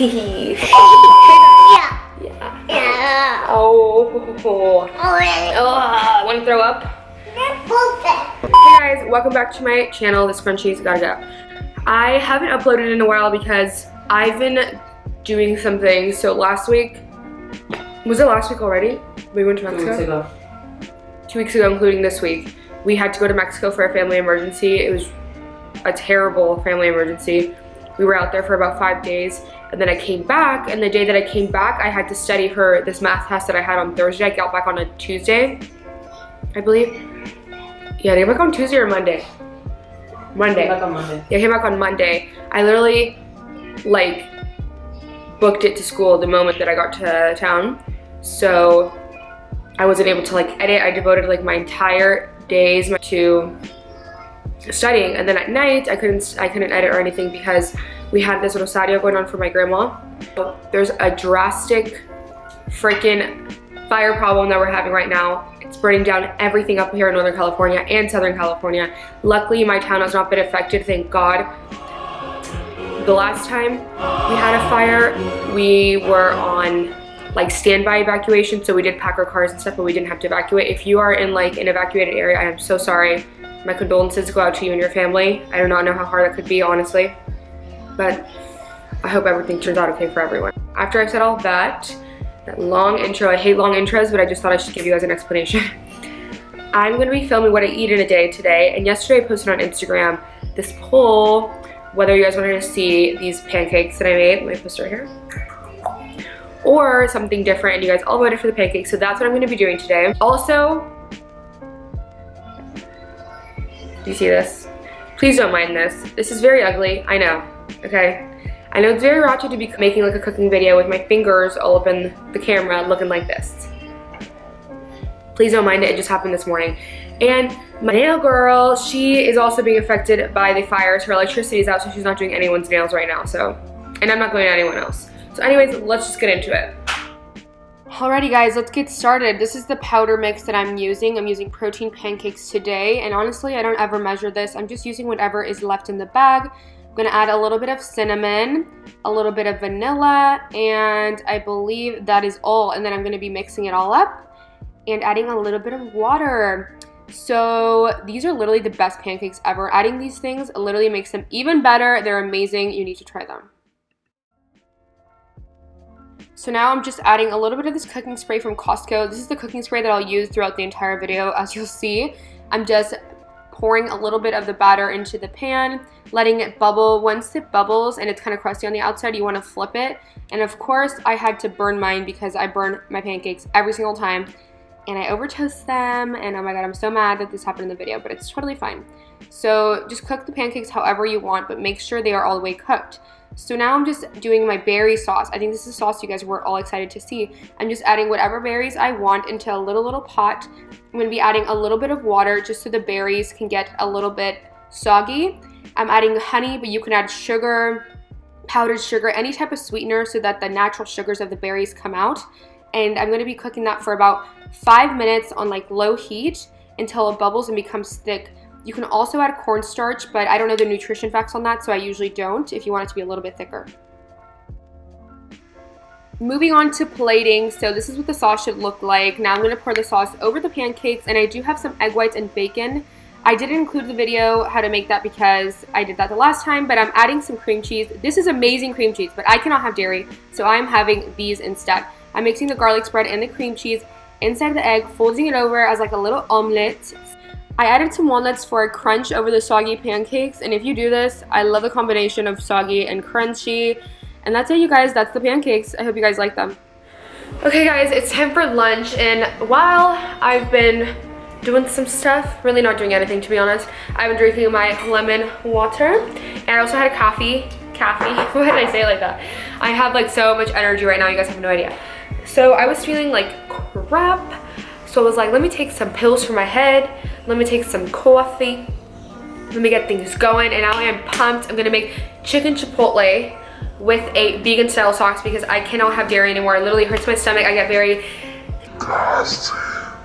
Yeah. Oh, I want to throw up. Hey guys, welcome back to my channel. This Crunchies gotta go. I haven't uploaded in a while because I've been doing something. So last week, was it last week already? We went to Mexico? 2 weeks ago. 2 weeks ago, including this week. We had to go to Mexico for a family emergency. It was a terrible family emergency. We were out there for about 5 days, and then I came back, and the day that I came back, I had to study for this math test that I had on Thursday. I got back on a Tuesday, I believe. Yeah, I came back on Tuesday or Monday? Monday. Came back on Monday. Yeah, I came back on Monday. I literally, like, booked it to school the moment that I got to town, so I wasn't able to, like, edit. I devoted, like, my entire days to studying, and then at night I couldn't edit or anything because we had this rosario going on for my grandma. So there's a drastic freaking fire problem that we're having right now. It's burning down everything up here in Northern California and Southern California. Luckily my town has not been affected, thank God. The last time we had a fire, we were on like standby evacuation, so we did pack our cars and stuff, but we didn't have to evacuate. If you are in like an evacuated area, I am so sorry. My condolences go out to you and your family. I do not know how hard that could be, honestly, but I hope everything turns out okay for everyone. After I've said all that long intro, I hate long intros, but I just thought I should give you guys an explanation. I'm gonna be filming what I eat in a day today, and yesterday I posted on Instagram this poll, whether you guys wanted to see these pancakes that I made. Let me post it right here. Or something different, and you guys all voted for the pancakes, so that's what I'm gonna be doing today. Also, do you see this? Please don't mind this. This is very ugly, I know, okay? I know it's very ratchet to be making like a cooking video with my fingers all up in the camera looking like this. Please don't mind it, it just happened this morning. And my nail girl, she is also being affected by the fires. Her electricity is out, so she's not doing anyone's nails right now, so. And I'm not going to anyone else. So anyways, let's just get into it. Alrighty guys, let's get started. This is the powder mix that I'm using. I'm using protein pancakes today, and honestly, I don't ever measure this. I'm just using whatever is left in the bag. I'm gonna add a little bit of cinnamon, a little bit of vanilla, and I believe that is all. And then I'm gonna be mixing it all up and adding a little bit of water. So these are literally the best pancakes ever. Adding these things literally makes them even better. They're amazing. You need to try them. So now I'm just adding a little bit of this cooking spray from Costco. This is the cooking spray that I'll use throughout the entire video. As you'll see, I'm just pouring a little bit of the batter into the pan, letting it bubble. Once it bubbles and it's kind of crusty on the outside, you want to flip it. And of course, I had to burn mine because I burn my pancakes every single time. And I over toast them, and oh my god, I'm so mad that this happened in the video, but it's totally fine. So just cook the pancakes however you want, but make sure they are all the way cooked. So now I'm just doing my berry sauce. I think this is a sauce you guys were all excited to see. I'm just adding whatever berries I want into a little pot. I'm going to be adding a little bit of water just so the berries can get a little bit soggy. I'm adding honey, but you can add sugar, powdered sugar, any type of sweetener so that the natural sugars of the berries come out. And I'm going to be cooking that for about 5 minutes on like low heat until it bubbles and becomes thick. You can also add cornstarch, but I don't know the nutrition facts on that, so I usually don't if you want it to be a little bit thicker. Moving on to plating, so this is what the sauce should look like. Now I'm going to pour the sauce over the pancakes, and I do have some egg whites and bacon. I didn't include the video how to make that because I did that the last time, but I'm adding some cream cheese. This is amazing cream cheese, but I cannot have dairy, so I'm having these instead. I'm mixing the garlic spread and the cream cheese inside the egg, folding it over as like a little omelet. I added some walnuts for a crunch over the soggy pancakes, and if you do this, I love the combination of soggy and crunchy. And that's it, you guys. That's the pancakes. I hope you guys like them. Okay guys, it's time for lunch, and while I've been doing some stuff, really not doing anything to be honest, I've been drinking my lemon water, and I also had a coffee. Why did I say it like that? I have like so much energy right now, you guys have no idea. So I was feeling like crap, so I was like, let me take some pills for my head, let me take some coffee, let me get things going, and now I am pumped. I'm gonna make chicken chipotle with a vegan style sauce because I cannot have dairy anymore. It literally hurts my stomach. I get very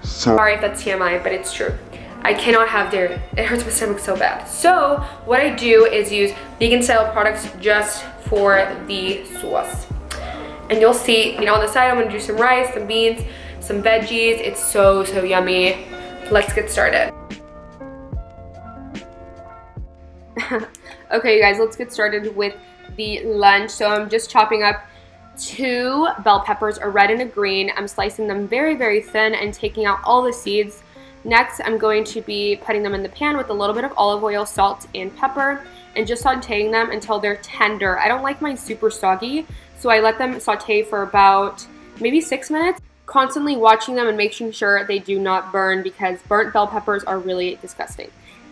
sorry if that's TMI, but it's true. I cannot have dairy. It hurts my stomach so bad. So what I do is use vegan style products just for the sauce. And you'll see, you know, on the side I'm gonna do some rice, some beans, some veggies. It's so, so yummy. Let's get started. Okay, you guys, let's get started with the lunch. So I'm just chopping up 2 bell peppers, a red and a green. I'm slicing them very, very thin and taking out all the seeds. Next, I'm going to be putting them in the pan with a little bit of olive oil, salt, and pepper, and just sauteing them until they're tender. I don't like mine super soggy, so I let them saute for about maybe 6 minutes, constantly watching them and making sure they do not burn, because burnt bell peppers are really disgusting.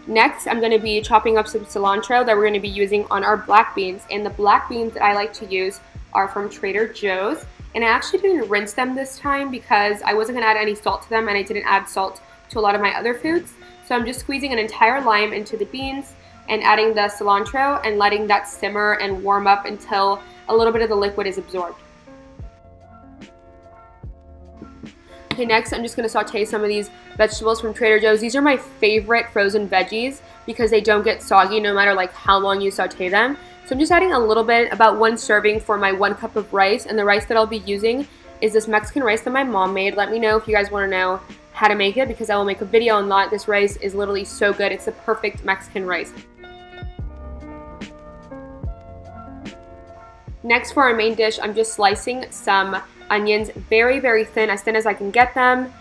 Next, I'm going to be chopping up some cilantro that we're going to be using on our black beans. And the black beans that I like to use are from Trader Joe's. And I actually didn't rinse them this time because I wasn't going to add any salt to them, and I didn't add salt to a lot of my other foods. So I'm just squeezing an entire lime into the beans and adding the cilantro and letting that simmer and warm up until a little bit of the liquid is absorbed. Okay, next I'm just going to saute some of these vegetables from Trader Joe's. These are my favorite frozen veggies because they don't get soggy no matter like how long you saute them. So I'm just adding a little bit, about 1 serving for my 1 cup of rice, and the rice that I'll be using is this Mexican rice that my mom made. Let me know if you guys want to know how to make it, because I will make a video on that. This rice is literally so good. It's the perfect Mexican rice. Next, for our main dish, I'm just slicing some onions very, very thin as I can get them.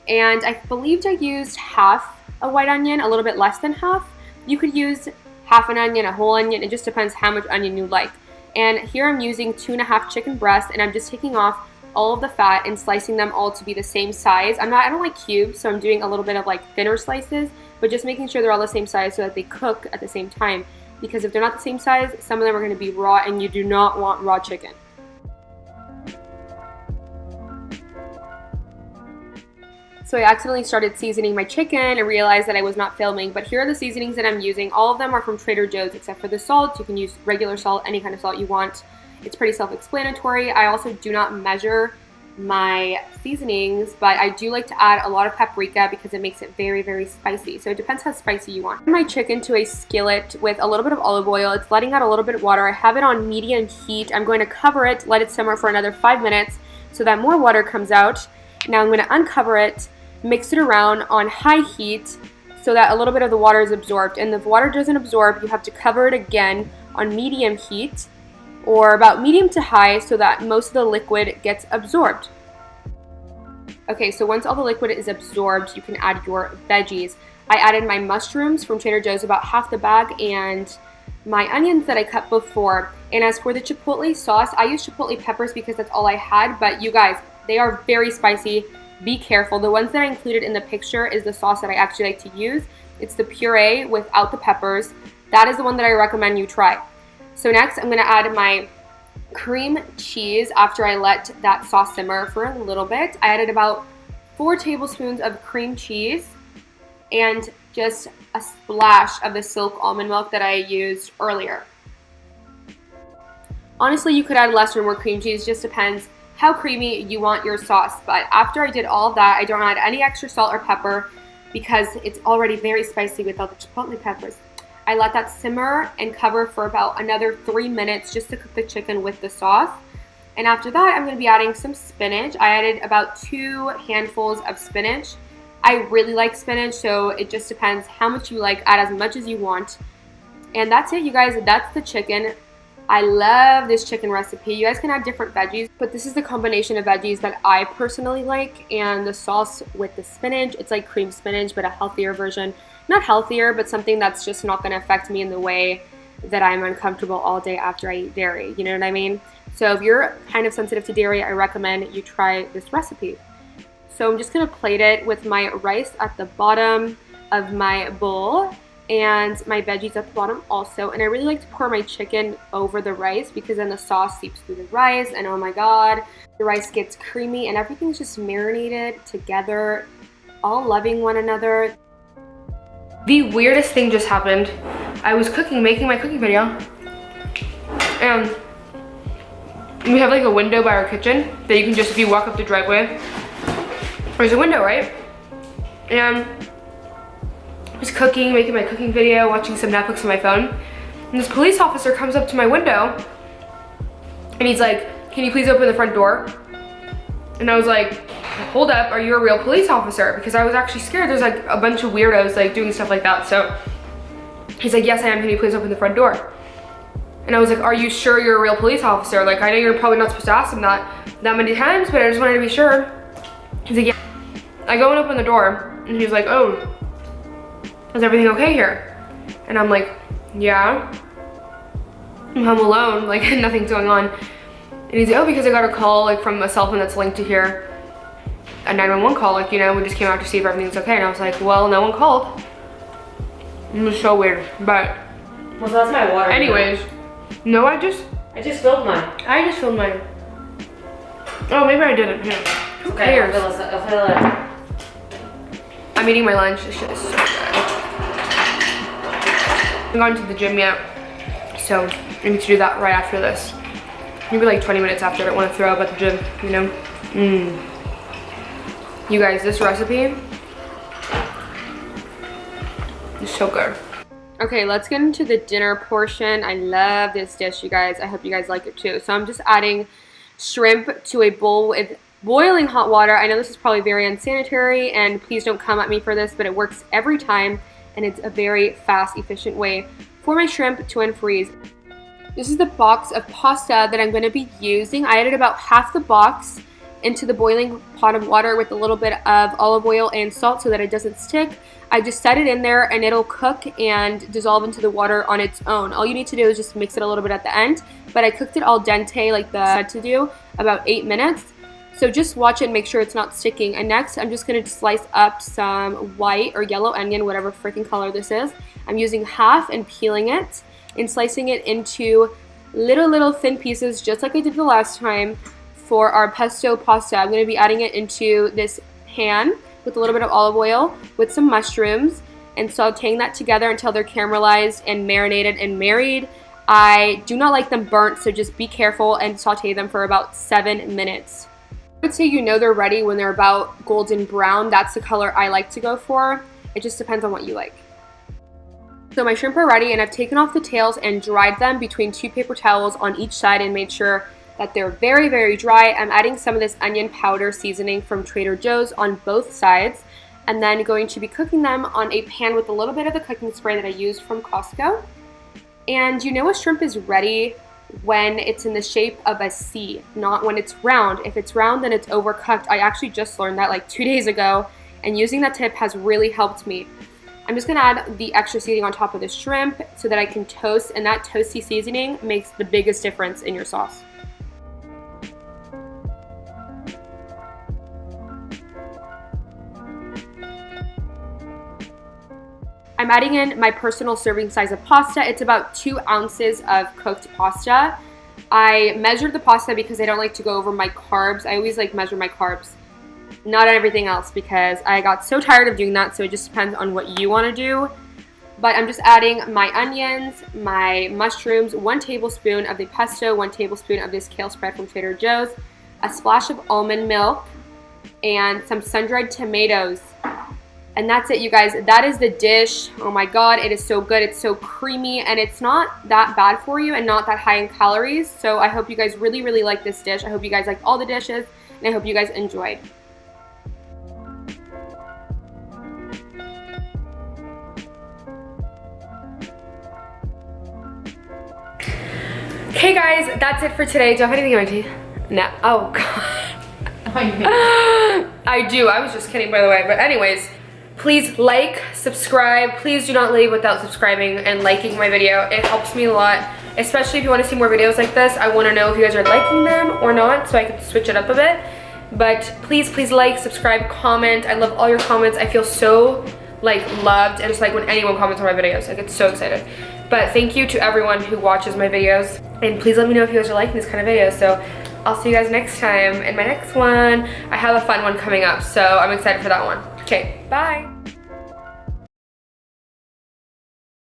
And I believed I used half a white onion, a little bit less than half. You could use half an onion, a whole onion. It just depends how much onion you like. And here I'm using 2.5 chicken breasts, and I'm just taking off all of the fat and slicing them all to be the same size. I don't like cubes, so I'm doing a little bit of like thinner slices, but just making sure they're all the same size so that they cook at the same time. Because if they're not the same size, some of them are going to be raw, and you do not want raw chicken. So I accidentally started seasoning my chicken and realized that I was not filming, but here are the seasonings that I'm using. All of them are from Trader Joe's except for the salt. You can use regular salt, any kind of salt you want. It's pretty self-explanatory. I also do not measure my seasonings, but I do like to add a lot of paprika because it makes it very, very spicy. So it depends how spicy you want. My chicken to a skillet with a little bit of olive oil. It's letting out a little bit of water. I have it on medium heat. I'm going to cover it, let it simmer for another 5 minutes so that more water comes out. Now I'm going to uncover it, mix it around on high heat so that a little bit of the water is absorbed. And if the water doesn't absorb, you have to cover it again on medium heat, or about medium to high, so that most of the liquid gets absorbed. Okay, so once all the liquid is absorbed, you can add your veggies. I added my mushrooms from Trader Joe's, about half the bag, and my onions that I cut before. And as for the chipotle sauce, I use chipotle peppers because that's all I had, but you guys, they are very spicy. Be careful. The ones that I included in the picture is the sauce that I actually like to use. It's the puree without the peppers. That is the one that I recommend you try. So next, I'm going to add my cream cheese after I let that sauce simmer for a little bit. I added about 4 tablespoons of cream cheese and just a splash of the Silk almond milk that I used earlier. Honestly, you could add less or more cream cheese, just depends how creamy you want your sauce. But after I did all of that, I don't add any extra salt or pepper because it's already very spicy with all the chipotle peppers. I let that simmer and cover for about another 3 minutes just to cook the chicken with the sauce. And after that, I'm going to be adding some spinach. I added about 2 handfuls of spinach. I really like spinach, so it just depends how much you like. Add as much as you want. And that's it, you guys. That's the chicken. I love this chicken recipe. You guys can add different veggies, but this is the combination of veggies that I personally like. And the sauce with the spinach, it's like cream spinach, but a healthier version. Not healthier, but something that's just not going to affect me in the way that I'm uncomfortable all day after I eat dairy. You know what I mean? So if you're kind of sensitive to dairy, I recommend you try this recipe. So I'm just going to plate it with my rice at the bottom of my bowl and my veggies at the bottom also. And I really like to pour my chicken over the rice because then the sauce seeps through the rice, and oh my god, the rice gets creamy and everything's just marinated together, all loving one another. The weirdest thing just happened. I was making my cooking video, and we have like a window by our kitchen that you can just, if you walk up the driveway, there's a window, right? And I was cooking, making my cooking video, watching some Netflix on my phone, and this police officer comes up to my window And he's like, can you please open the front door? And I was like, hold up, are you a real police officer? Because I was actually scared. There's like a bunch of weirdos like doing stuff like that. So he's like, yes, I am. Can you please open the front door? And I was like, are you sure you're a real police officer? Like, I know you're probably not supposed to ask him that many times, but I just wanted to be sure. He's like, yeah. I go and open the door, and he's like, oh, is everything okay here? And I'm like, yeah. I'm home alone, like nothing's going on. And he's like, oh, because I got a call like from a cell phone that's linked to here. A 911 call, like, you know, we just came out to see if everything's okay. And I was like, well, no one called. It was so weird, but. Well, so that's my water. Anyways, no, I just filled mine. I just filled mine. Oh, maybe I didn't. Here. Who cares? I'll fill it up. I'm eating my lunch. This shit is so good. I haven't gone to the gym yet, so I need to do that right after this. Maybe like 20 minutes after. I don't want to throw up at the gym, you know? You guys, this recipe is so good. Okay, let's get into the dinner portion. I love this dish, you guys. I hope you guys like it too. So I'm just adding shrimp to a bowl with boiling hot water. I know this is probably very unsanitary, and please don't come at me for this, but it works every time, and it's a very fast, efficient way for my shrimp to unfreeze. This is the box of pasta that I'm going to be using. I added about half the box into the boiling pot of water with a little bit of olive oil and salt so that it doesn't stick. I just set it in there and it'll cook and dissolve into the water on its own. All you need to do is just mix it a little bit at the end, but I cooked it al dente like the said to do, about 8 minutes. So just watch it and make sure it's not sticking. And next, I'm just going to slice up some white or yellow onion, whatever freaking color this is. I'm using half and peeling it and slicing it into little thin pieces, just like I did the last time for our pesto pasta. I'm going to be adding it into this pan with a little bit of olive oil with some mushrooms and sauteing that together until they're caramelized and marinated and married. I do not like them burnt, so just be careful and saute them for about 7 minutes. I would say you know they're ready when they're about golden brown. That's the color I like to go for. It just depends on what you like. So my shrimp are ready, and I've taken off the tails and dried them between 2 paper towels on each side and made sure that they're very dry. I'm adding some of this onion powder seasoning from Trader Joe's on both sides, and then going to be cooking them on a pan with a little bit of the cooking spray that I used from Costco. And you know a shrimp is ready when it's in the shape of a C, not when it's round. If it's round, then it's overcooked. I actually just learned that like 2 days ago, and using that tip has really helped me. I'm just gonna add the extra seasoning on top of the shrimp so that I can toast, and that toasty seasoning makes the biggest difference in your sauce. I'm adding in my personal serving size of pasta. It's about 2 ounces of cooked pasta. I measured the pasta because I don't like to go over my carbs. I always like measure my carbs, not on everything else, because I got so tired of doing that. So it just depends on what you want to do. But I'm just adding my onions, my mushrooms, 1 tablespoon of the pesto, 1 tablespoon of this kale spread from Trader Joe's, a splash of almond milk, and some sun-dried tomatoes. And that's it, you guys. That is the dish. Oh my god, it is so good. It's so creamy, and it's not that bad for you and not that high in calories. So I hope you guys really like this dish. I hope you guys like all the dishes, and I hope you guys enjoyed. Okay guys, that's it for today. Do I have anything in my teeth? No. Oh god. I do. I was just kidding, by the way. But anyways, please like, subscribe. Please do not leave without subscribing and liking my video. It helps me a lot, especially if you want to see more videos like this. I want to know if you guys are liking them or not, so I can switch it up a bit. But please like, subscribe, comment. I love all your comments. I feel so like loved, and just like when anyone comments on my videos, I get so excited. But thank you to everyone who watches my videos, and please let me know if you guys are liking these kind of videos. So I'll see you guys next time in my next one. I have a fun one coming up, so I'm excited for that one. Okay, bye.